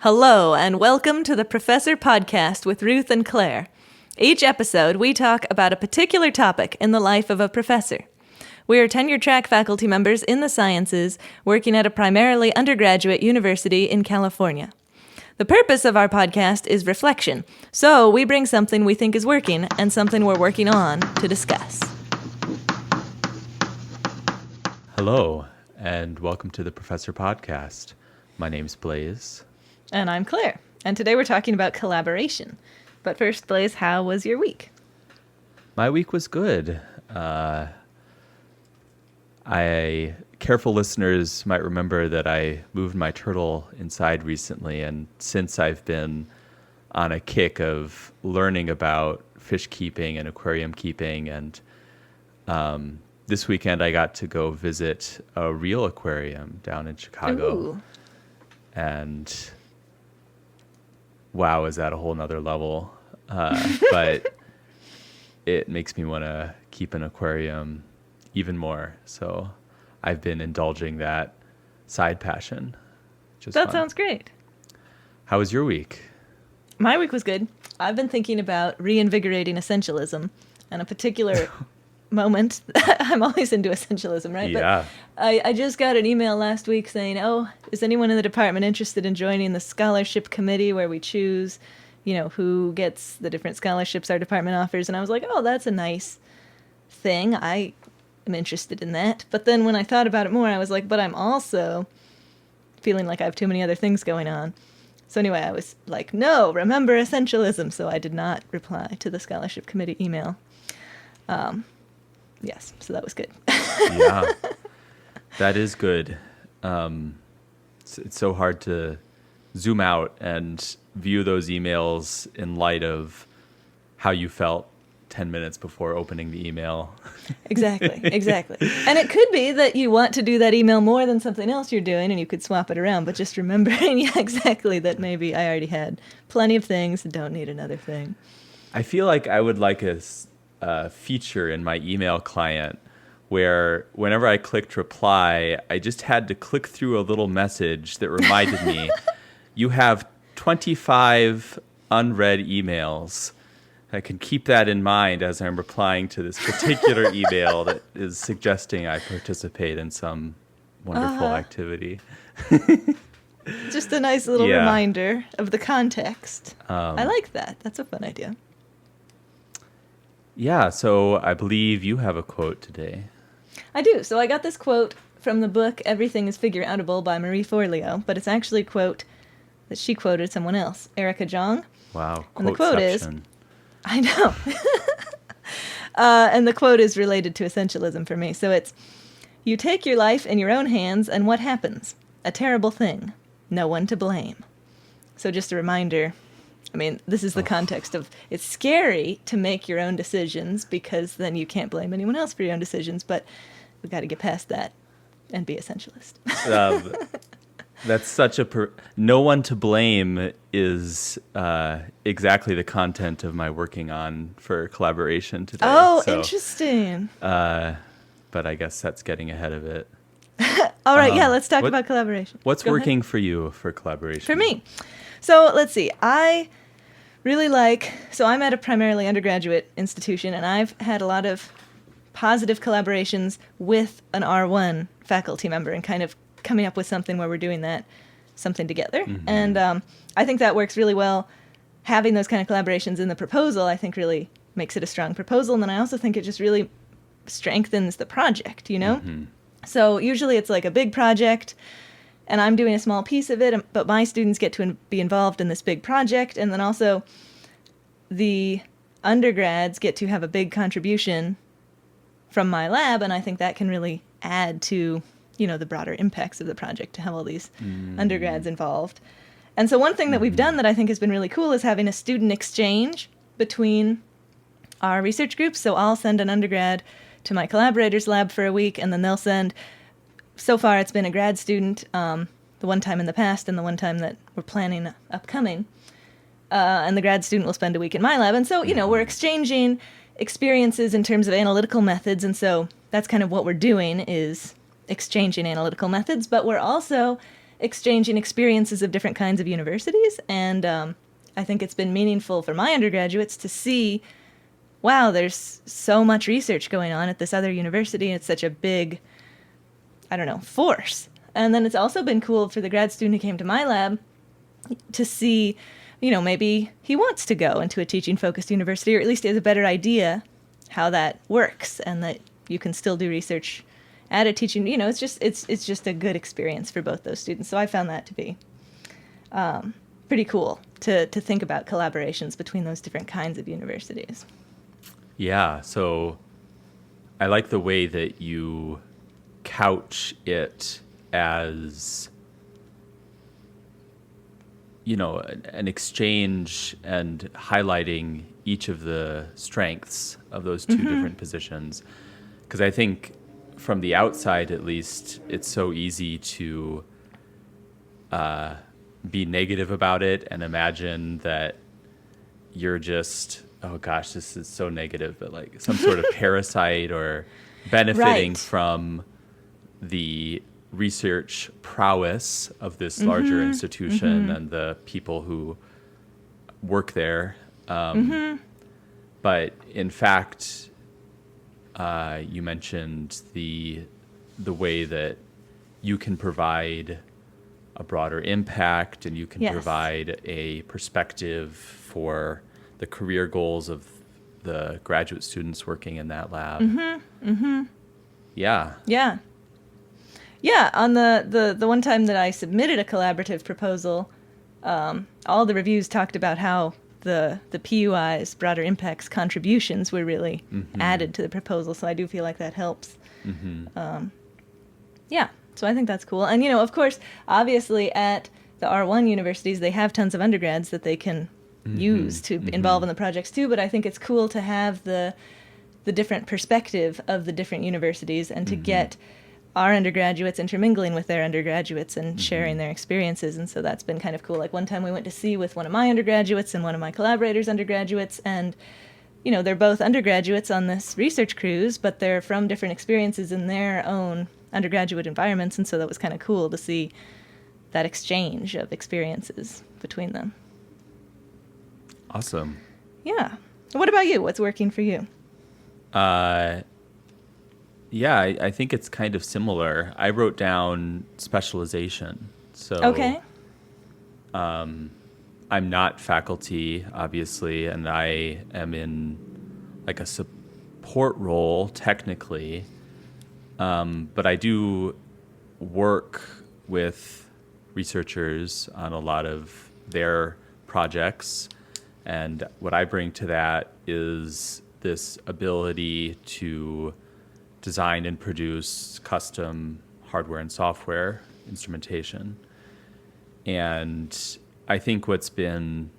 Hello, and welcome to the Professor Podcast with Ruth and Claire. Each episode, we talk about a particular topic in the life of a professor. We are tenure-track faculty members in the sciences, working at a primarily undergraduate university in California. The purpose of our podcast is reflection, so we bring something we think is working and something we're working on to discuss. Hello, and welcome to the Professor Podcast. My name's Blaise. And I'm Claire, and today we're talking about collaboration. But first, Blaise, how was your week? My week was good. Careful listeners might remember that I moved my turtle inside recently, and since I've been on a kick of learning about fish keeping and aquarium keeping, and this weekend I got to go visit a real aquarium down in Chicago. Ooh. And wow, is that a whole nother level? But it makes me want to keep an aquarium even more. So I've been indulging that side passion. That sounds great. How was your week? My week was good. I've been thinking about reinvigorating essentialism, and a particular moment. I'm always into essentialism, right? Yeah. But I just got an email last week saying, is anyone in the department interested in joining the scholarship committee where we choose, who gets the different scholarships our department offers? And I was like, that's a nice thing. I am interested in that. But then when I thought about it more, I was like, but I'm also feeling like I have too mmany other things going on. So anyway, I was like, no, remember essentialism. So I did not reply to the scholarship committee email. Yes, so that was good. Yeah, that is good. It's so hard to zoom out and view those emails in light of how you felt 10 minutes before opening the email. Exactly. And it could be that you want to do that email more than something else you're doing, and you could swap it around, but just remembering, exactly, that maybe I already had plenty of things and don't need another thing. I feel like I would like a feature in my email client where whenever I clicked reply, I just had to click through a little message that reminded me, you have 25 unread emails. I can keep that in mind as I'm replying to this particular email that is suggesting I participate in some wonderful activity. Just a nice little reminder of the context. I like that. That's a fun idea. Yeah, so I believe you have a quote today. I do. So I got this quote from the book Everything is Figure-Outable by Marie Forleo, but it's actually a quote that she quoted someone else, Erica Jong. Wow, and the quote is, I know. And the quote is related to essentialism for me. So it's, you take your life in your own hands, and what happens? A terrible thing. No one to blame. So just a reminder, this is the context of, it's scary to make your own decisions because then you can't blame anyone else for your own decisions, but we've got to get past that and be essentialist. That's such no one to blame is exactly the content of my working on for collaboration today. Oh, so, interesting. But I guess that's getting ahead of it. All right, let's talk about collaboration. What's working for you for collaboration? For me. So let's see. I really I'm at a primarily undergraduate institution, and I've had a lot of positive collaborations with an R1 faculty member and kind of coming up with something where we're doing something together. Mm-hmm. And I think that works really well. Having those kind of collaborations in the proposal, I think, really makes it a strong proposal. And then I also think it just really strengthens the project, Mm-hmm. So usually it's like a big project, and I'm doing a small piece of it, but my students get to be involved in this big project, and then also the undergrads get to have a big contribution from my lab, and I think that can really add to, the broader impacts of the project to have all these undergrads involved. And so one thing that we've done that I think has been really cool is having a student exchange between our research groups. So I'll send an undergrad to my collaborator's lab for a week, and then they'll send, so far it's been a grad student, the one time in the past and the one time that we're planning upcoming, and the grad student will spend a week in my lab. And so, we're exchanging experiences in terms of analytical methods, and so that's kind of what we're doing, is exchanging analytical methods, but we're also exchanging experiences of different kinds of universities. And I think it's been meaningful for my undergraduates to see, wow, there's so much research going on at this other university. It's such a big, I don't know, force. And then it's also been cool for the grad student who came to my lab to see, maybe he wants to go into a teaching-focused university, or at least he has a better idea how that works, and that you can still do research at a teaching. It's just a good experience for both those students. So I found that to be pretty cool to think about collaborations between those different kinds of universities. Yeah, so I like the way that you couch it as, an exchange and highlighting each of the strengths of those two different positions. Because I think from the outside, at least, it's so easy to be negative about it and imagine that you're just, oh gosh, this is so negative, but like some sort of parasite or benefiting from the research prowess of this larger institution and the people who work there. But in fact, you mentioned the way that you can provide a broader impact, and you can provide a perspective for the career goals of the graduate students working in that lab. Yeah, on the one time that I submitted a collaborative proposal, all the reviews talked about how the PUI's broader impacts contributions were really added to the proposal, so I do feel like that helps. So I think that's cool. And, of course, obviously at the R1 universities, they have tons of undergrads that they can use to involve in the projects too, but I think it's cool to have the different perspective of the different universities and to get our undergraduates intermingling with their undergraduates and sharing their experiences. And so that's been kind of cool. Like one time we went to sea with one of my undergraduates and one of my collaborators' undergraduates, and they're both undergraduates on this research cruise, but they're from different experiences in their own undergraduate environments, and so that was kind of cool to see that exchange of experiences between them. Awesome. Yeah. What about you? What's working for you? Yeah, I think it's kind of similar. I wrote down specialization. So okay. I'm not faculty, obviously, and I am in like a support role technically. But I do work with researchers on a lot of their projects. And what I bring to that is this ability to design and produce custom hardware and software instrumentation. And I think what's been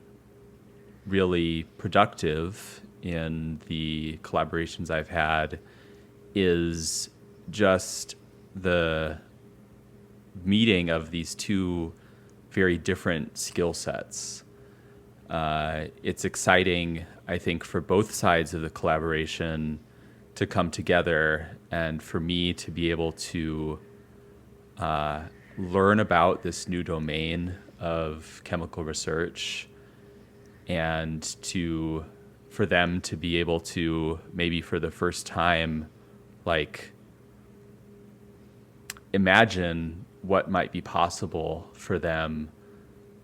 really productive in the collaborations I've had is just the meeting of these two very different skill sets. It's exciting, I think, for both sides of the collaboration to come together and for me to be able to learn about this new domain of chemical research, and for them to be able to maybe for the first time like imagine what might be possible for them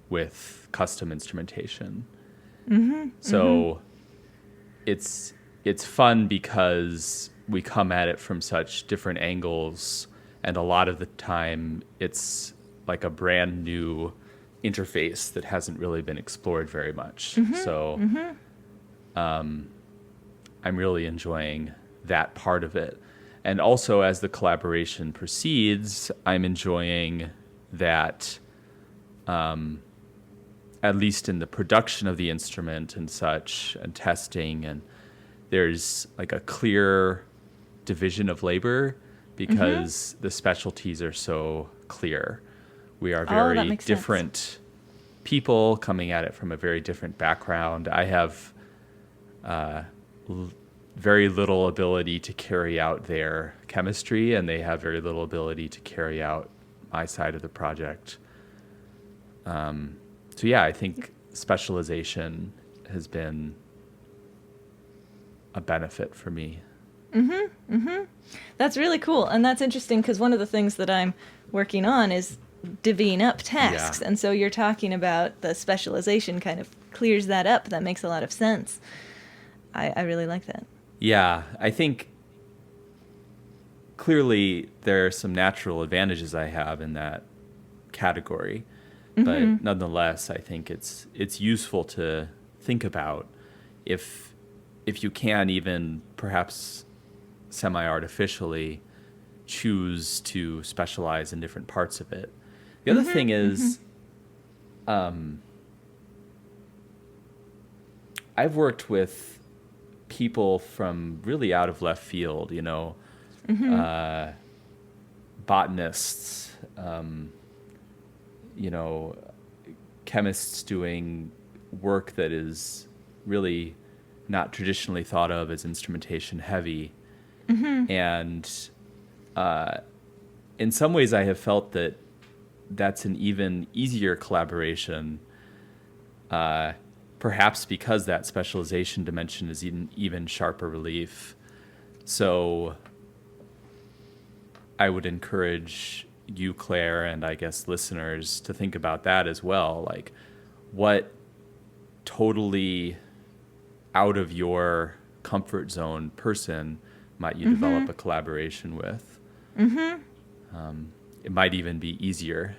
with custom instrumentation. So it's fun because we come at it from such different angles, and a lot of the time it's like a brand new interface that hasn't really been explored very much. So I'm really enjoying that part of it. And also, as the collaboration proceeds, I'm enjoying that, at least in the production of the instrument and such, and testing, and there's like a clear division of labor because the specialties are so clear. We are very different people coming at it from a very different background. I have very little ability to carry out their chemistry, and they have very little ability to carry out my side of the project. So yeah, I think specialization has been a benefit for me. That's really cool. And that's interesting because one of the things that I'm working on is divvying up tasks. Yeah. And so you're talking about the specialization kind of clears that up. That makes a lot of sense. I really like that. Yeah, I think clearly there are some natural advantages I have in that category, but nonetheless, I think it's useful to think about if you can even perhaps semi-artificially choose to specialize in different parts of it. The other thing is, I've worked with people from really out of left field, botanists, chemists doing work that is really not traditionally thought of as instrumentation heavy. And in some ways I have felt that that's an even easier collaboration, perhaps because that specialization dimension is in even sharper relief. So I would encourage you, Claire, and I guess listeners to think about that as well. Like, what totally out of your comfort zone person might you develop a collaboration with? It might even be easier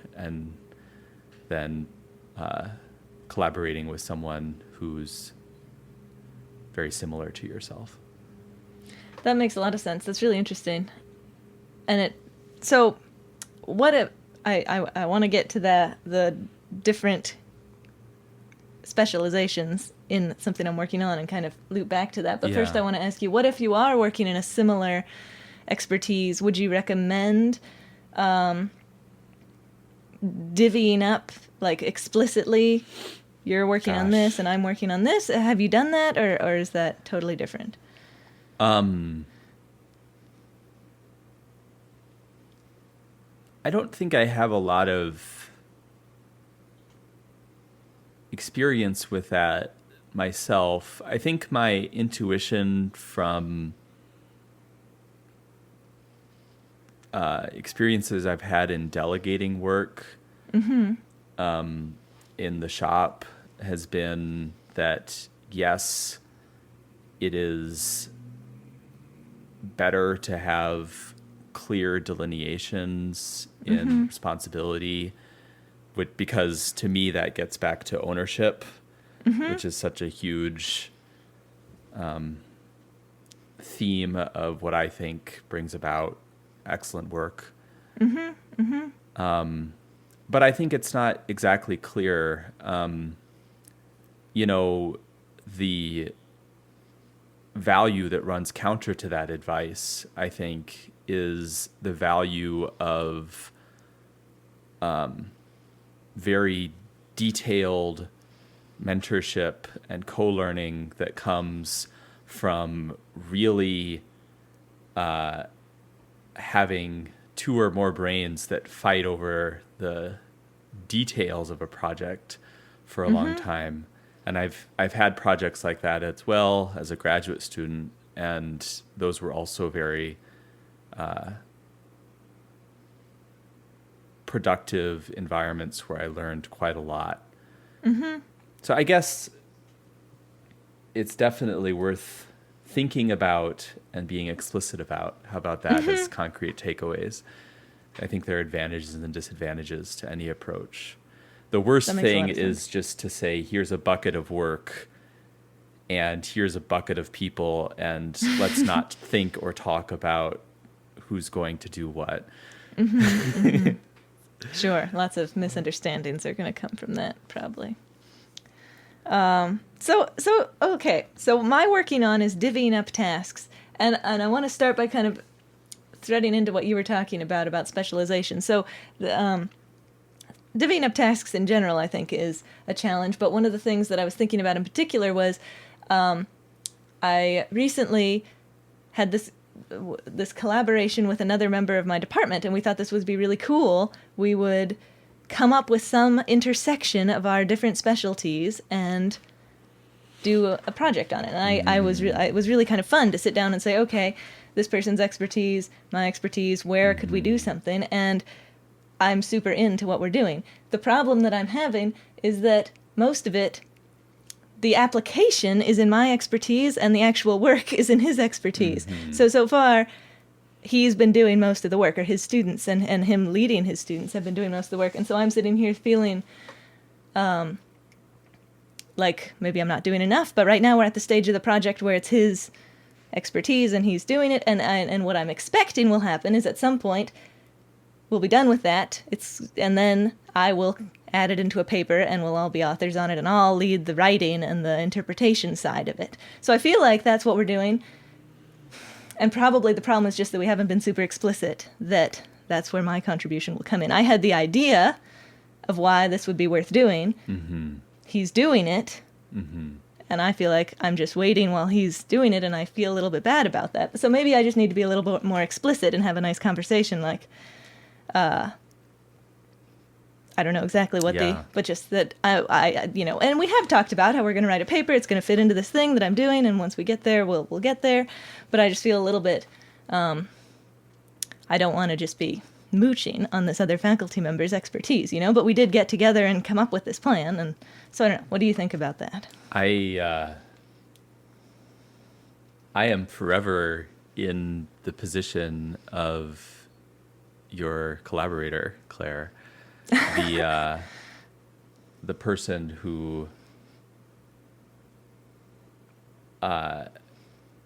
than collaborating with someone who's very similar to yourself. That makes a lot of sense. That's really interesting. And so what if I want to get to the different specializations in something I'm working on and kind of loop back to that. But first I want to ask you, what if you are working in a similar expertise? Would you recommend divvying up, like explicitly, you're working on this and I'm working on this? Have you done that, or is that totally different? I don't think I have a lot of experience with that myself. I think my intuition from experiences I've had in delegating work in the shop has been that, yes, it is better to have clear delineations in responsibility, because to me that gets back to ownership, which is such a huge theme of what I think brings about excellent work. But I think it's not exactly clear. The value that runs counter to that advice, I think, is the value of very detailed mentorship and co-learning that comes from really having two or more brains that fight over the details of a project for a long time. And I've had projects like that as well as a graduate student, and those were also very productive environments where I learned quite a lot. So I guess it's definitely worth thinking about and being explicit about. How about that as concrete takeaways? I think there are advantages and disadvantages to any approach. The worst thing is just to say, here's a bucket of work and here's a bucket of people, and let's not think or talk about who's going to do what. Sure. Lots of misunderstandings are going to come from that, probably. Okay. So my working on is divvying up tasks. And I want to start by kind of threading into what you were talking about specialization. So divvying up tasks in general, I think, is a challenge. But one of the things that I was thinking about in particular was I recently had this collaboration with another member of my department, and we thought this would be really cool. We would come up with some intersection of our different specialties and do a project on it. And it was really kind of fun to sit down and say, okay, this person's expertise, my expertise, where could we do something? And I'm super into what we're doing. The problem that I'm having is that most of it, the application is in my expertise and the actual work is in his expertise. So far, he's been doing most of the work, or his students and him leading his students have been doing most of the work. And so I'm sitting here feeling like maybe I'm not doing enough, but right now we're at the stage of the project where it's his expertise and he's doing it. And what I'm expecting will happen is at some point we'll be done with that. And then I will add it into a paper and we'll all be authors on it and I'll lead the writing and the interpretation side of it. So I feel like that's what we're doing. And probably the problem is just that we haven't been super explicit that that's where my contribution will come in. I had the idea of why this would be worth doing. He's doing it. And I feel like I'm just waiting while he's doing it, and I feel a little bit bad about that. So maybe I just need to be a little bit more explicit and have a nice conversation, like, I don't know exactly what but just that I and we have talked about how we're going to write a paper. It's going to fit into this thing that I'm doing, and once we get there, we'll get there. But I just feel a little bit, I don't want to just be mooching on this other faculty member's expertise, but we did get together and come up with this plan. And so I don't know. What do you think about that? I am forever in the position of your collaborator, Claire, the person who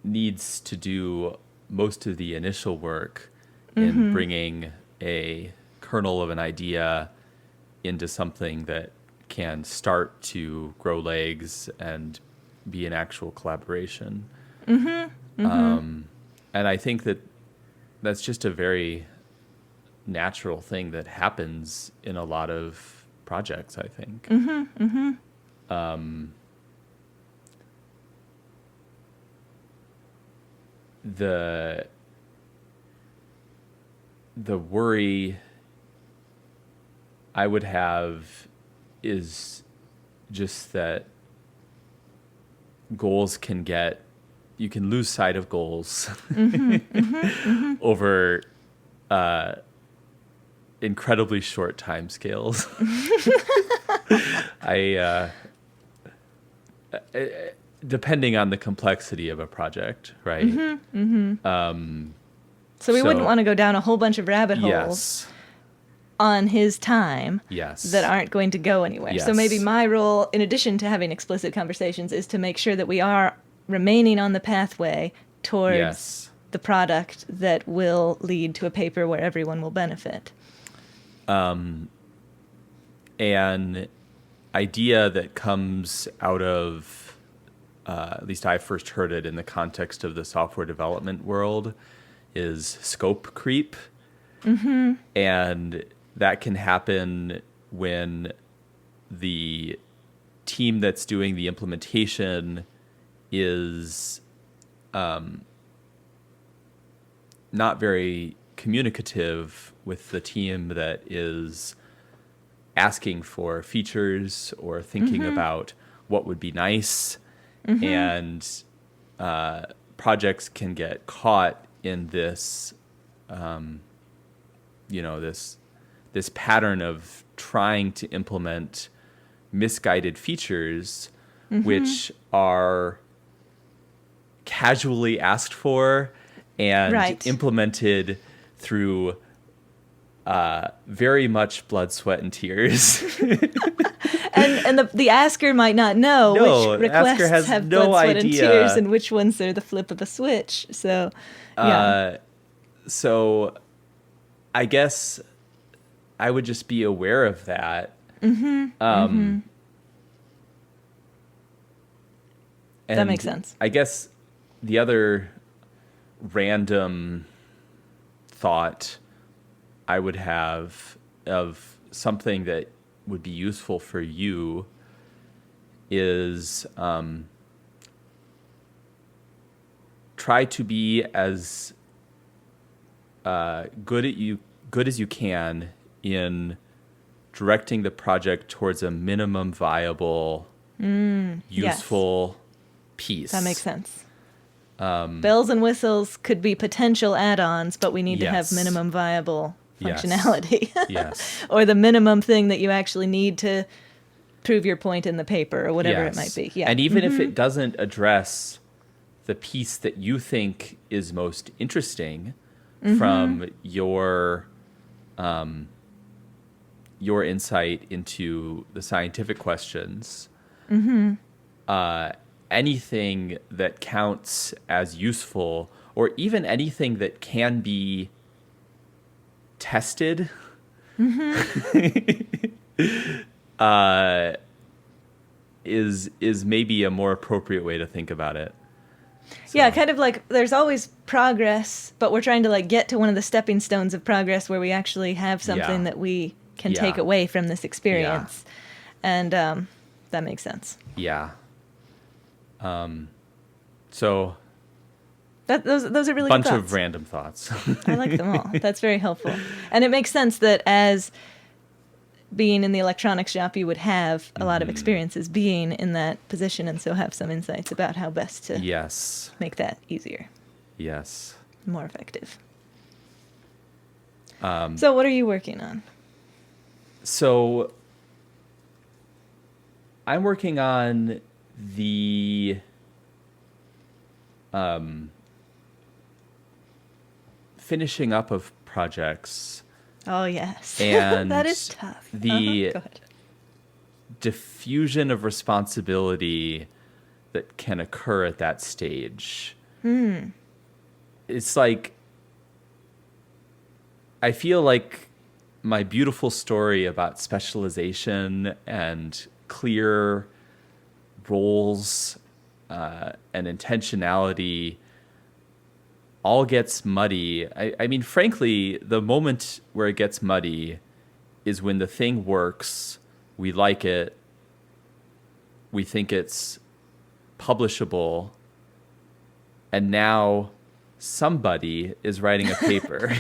needs to do most of the initial work in bringing a kernel of an idea into something that can start to grow legs and be an actual collaboration. And I think that that's just a very natural thing that happens in a lot of projects, I think. The worry I would have is just that goals you can lose sight of goals over incredibly short time scales. Depending on the complexity of a project, right? So we wouldn't want to go down a whole bunch of rabbit holes on his time that aren't going to go anywhere. So maybe my role, in addition to having explicit conversations, is to make sure that we are remaining on the pathway towards the product that will lead to a paper where everyone will benefit. An idea that comes out of, at least I first heard it in the context of the software development world, is scope creep. And that can happen when the team that's doing the implementation is not very communicative with the team that is asking for features or thinking about what would be nice. And projects can get caught in this, this pattern of trying to implement misguided features, which are casually asked for and implemented through very much blood, sweat, and tears. and the asker might not know which requests have blood, sweat, and tears and which ones are the flip of a switch. So, so I guess I would just be aware of that. And that makes sense. I guess the other random thought I would have of something that would be useful for you is try to be as good as you can in directing the project towards a minimum viable, useful piece. That makes sense. Bells and whistles could be potential add-ons, but we need to have minimum viable functionality. Yes. Or the minimum thing that you actually need to prove your point in the paper or whatever it might be. Yeah. And even if it doesn't address the piece that you think is most interesting from your insight into the scientific questions, anything that counts as useful, or even anything that can be tested, is maybe a more appropriate way to think about it. So. Yeah, kind of like there's always progress, but we're trying to like get to one of the stepping stones of progress where we actually have something that we can take away from this experience. And that makes sense. Yeah. So those are really bunch good thoughts. Of random thoughts. I like them all. That's very helpful. And it makes sense that as being in the electronics shop, you would have a lot of experiences being in that position, and so have some insights about how best to make that easier. Yes. More effective. So what are you working on? So I'm working on the finishing up of projects. Oh, yes. And that is tough. The diffusion of responsibility that can occur at that stage. It's like, I feel like my beautiful story about specialization and clear roles and intentionality all gets muddy. I mean, frankly, the moment where it gets muddy is when the thing works, we like it, we think it's publishable, and now somebody is writing a paper.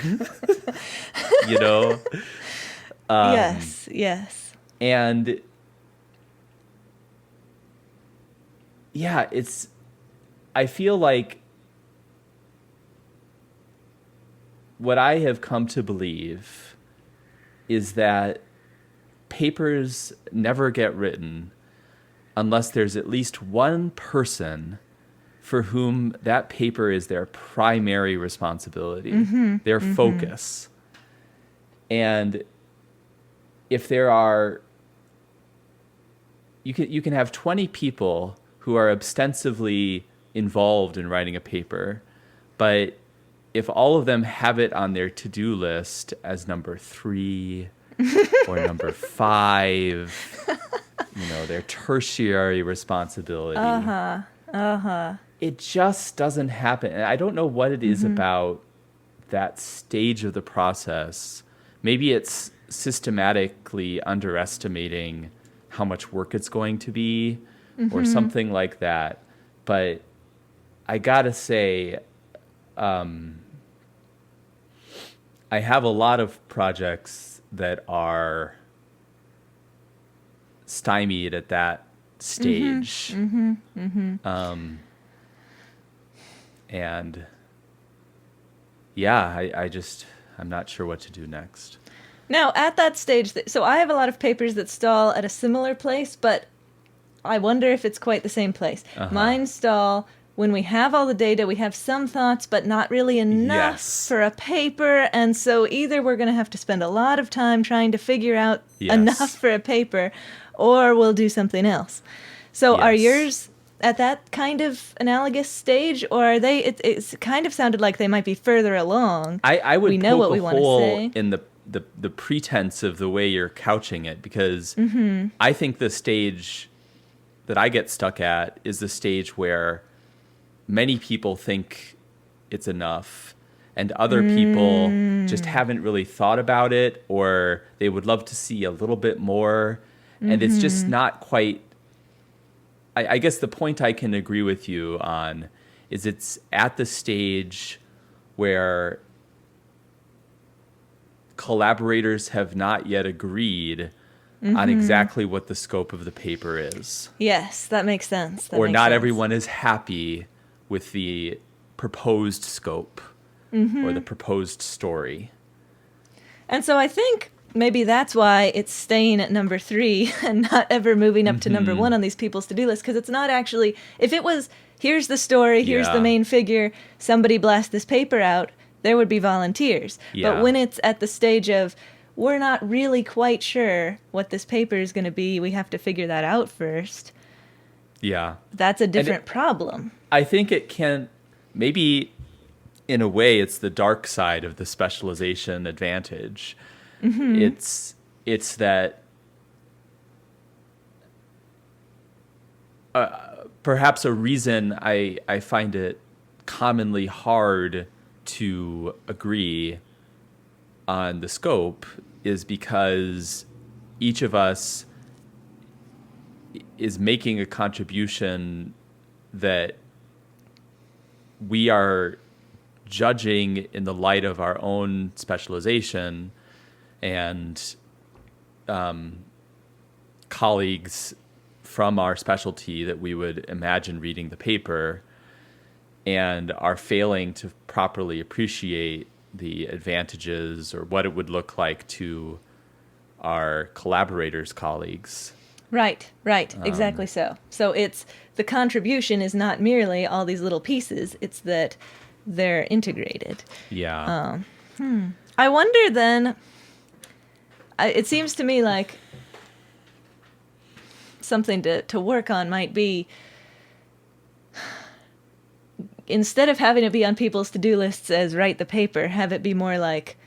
You know? Yes. And yeah, I feel like what I have come to believe is that papers never get written unless there's at least one person for whom that paper is their primary responsibility, their focus. And if there are, you can have 20 people who are ostensibly involved in writing a paper, but if all of them have it on their to-do list as number 3 or number 5, their tertiary responsibility, it just doesn't happen. And I don't know what it is about that stage of the process. Maybe it's systematically underestimating how much work it's going to be or something like that. But I gotta say, I have a lot of projects that are stymied at that stage. And yeah, I'm not sure what to do next. Now, at that stage, so I have a lot of papers that stall at a similar place, but I wonder if it's quite the same place. Mine stall when we have all the data, we have some thoughts, but not really enough for a paper. And so either we're going to have to spend a lot of time trying to figure out enough for a paper, or we'll do something else. So are yours at that kind of analogous stage, or are they? It's kind of sounded like they might be further along. I would we know what we want to say in the pretense of the way you're couching it, because I think the stage that I get stuck at is the stage where many people think it's enough and other people just haven't really thought about it, or they would love to see a little bit more. And it's just not quite, I guess the point I can agree with you on is it's at the stage where collaborators have not yet agreed on exactly what the scope of the paper is. Yes, that makes sense. Or not everyone is happy with the proposed scope or the proposed story. And so I think maybe that's why it's staying at number 3 and not ever moving up to number 1 on these people's to-do list, because it's not actually, if it was, here's the story, here's the main figure, somebody blast this paper out, there would be volunteers. Yeah. But when it's at the stage of, we're not really quite sure what this paper is going to be, we have to figure that out first. Yeah. That's a different problem. I think it can, maybe in a way, it's the dark side of the specialization advantage. It's that perhaps a reason I find it commonly hard to agree on the scope is because each of us is making a contribution that we are judging in the light of our own specialization and colleagues from our specialty that we would imagine reading the paper, and are failing to properly appreciate the advantages or what it would look like to our collaborators' colleagues. Right, exactly so. So it's, the contribution is not merely all these little pieces, it's that they're integrated. Yeah. I wonder then, it seems to me like something to work on might be, instead of having it be on people's to-do lists as write the paper, have it be more like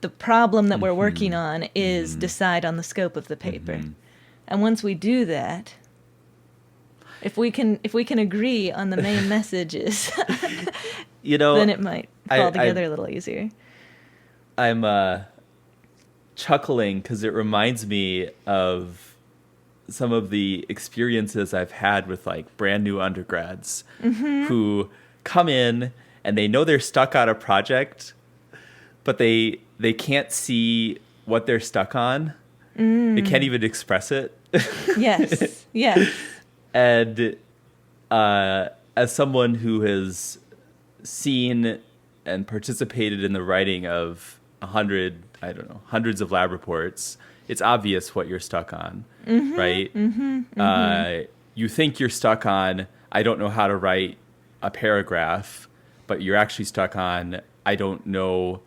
the problem that we're working on is decide on the scope of the paper. And once we do that, if we can agree on the main messages, then it might fall together a little easier. I'm chuckling because it reminds me of some of the experiences I've had with like brand new undergrads who come in and they know they're stuck on a project, but they can't see what they're stuck on. They can't even express it. Yes. And as someone who has seen and participated in the writing of hundreds of lab reports, it's obvious what you're stuck on, right? You think you're stuck on, I don't know how to write a paragraph, but you're actually stuck on, I don't know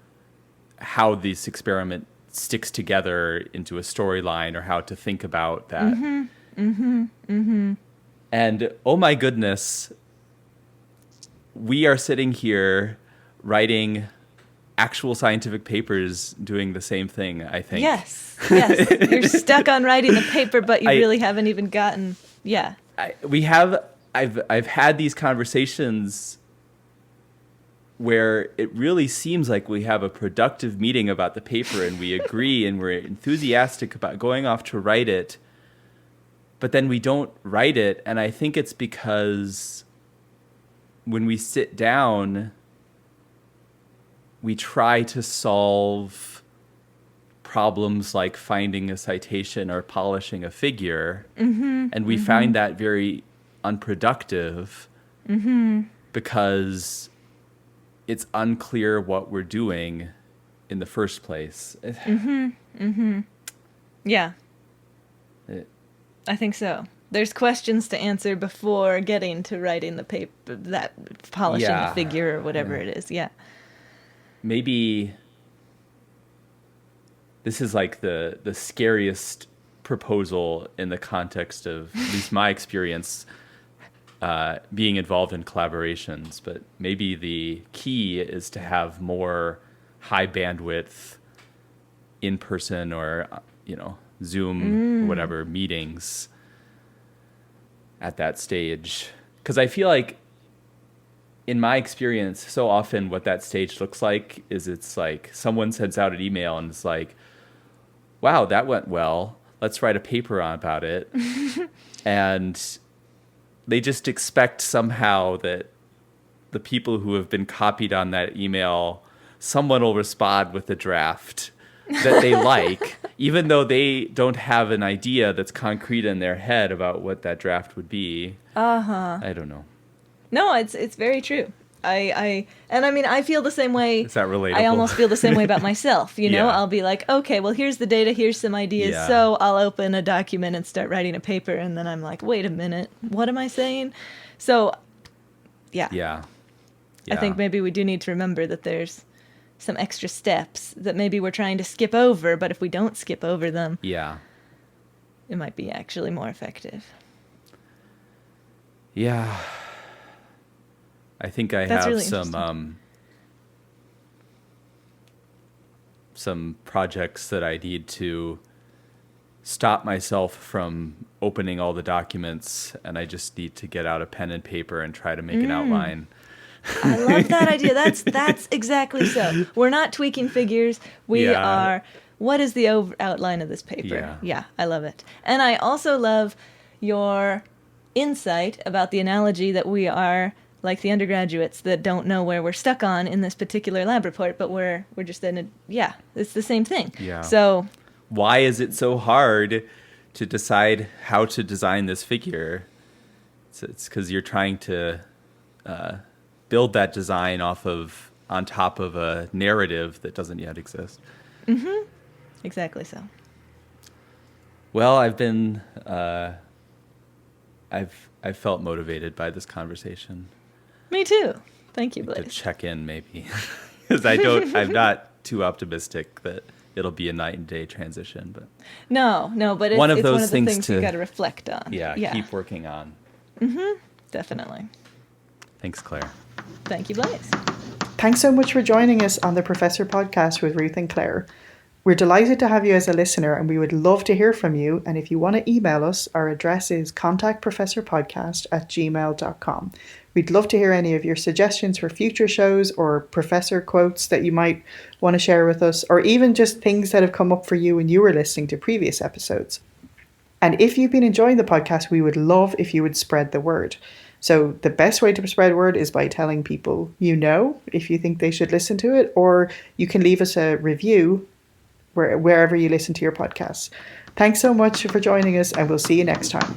how this experiment sticks together into a storyline or how to think about that. And oh my goodness, we are sitting here writing actual scientific papers doing the same thing, I think. Yes. You're stuck on writing the paper, but you really haven't even gotten, I've had these conversations where it really seems like we have a productive meeting about the paper and we agree and we're enthusiastic about going off to write it, but then we don't write it. And I think it's because when we sit down, we try to solve problems like finding a citation or polishing a figure, and we find that very unproductive because it's unclear what we're doing in the first place. Yeah. I think so. There's questions to answer before getting to writing the paper, that polishing the figure or whatever it is. Yeah. Maybe this is like the scariest proposal in the context of at least my experience being involved in collaborations, but maybe the key is to have more high bandwidth in-person or Zoom or whatever meetings at that stage. Because I feel like in my experience, so often what that stage looks like is it's like someone sends out an email and it's like, wow, that went well. Let's write a paper about it. And they just expect somehow that the people who have been copied on that email, someone will respond with a draft that they like, even though they don't have an idea that's concrete in their head about what that draft would be. I don't know. No, it's very true. I feel the same way. Is that relatable? I almost feel the same way about myself. You know, Yeah. I'll be like, okay, well, here's the data, here's some ideas. Yeah. So I'll open a document and start writing a paper, and then I'm like, wait a minute, what am I saying? So, Yeah. I think maybe we do need to remember that there's some extra steps that maybe we're trying to skip over, but if we don't skip over them, Yeah. it might be actually more effective. Yeah. I think I That's have really some projects that I need to stop myself from opening all the documents, and I just need to get out a pen and paper and try to make an outline. I love that idea. That's exactly so. We're not tweaking figures. We Yeah. are, what is the outline of this paper? Yeah. I love it. And I also love your insight about the analogy that we are like the undergraduates that don't know where we're stuck on in this particular lab report, but we're just in it's the same thing. Yeah. So Why is it so hard to decide how to design this figure? It's because you're trying to build that design on top of a narrative that doesn't yet exist. Mm-hmm. Exactly so. Well, I've felt motivated by this conversation. Me too. Thank you, To Blaise. check in maybe, because I'm not too optimistic that it'll be a night and day transition, but No, but it's one of it's those one of the things things to- you got to reflect on. keep working on. Definitely. Thanks, Claire. Thank you, Blaise. Thanks so much for joining us on the Professor Podcast with Ruth and Claire. We're delighted to have you as a listener, and we would love to hear from you. And if you want to email us, our address is contactprofessorpodcast@gmail.com. We'd love to hear any of your suggestions for future shows or professor quotes that you might want to share with us, or even just things that have come up for you when you were listening to previous episodes. And if you've been enjoying the podcast, we would love if you would spread the word. So the best way to spread word is by telling people you know if you think they should listen to it, or you can leave us a review wherever you listen to your podcasts. Thanks so much for joining us, and we'll see you next time.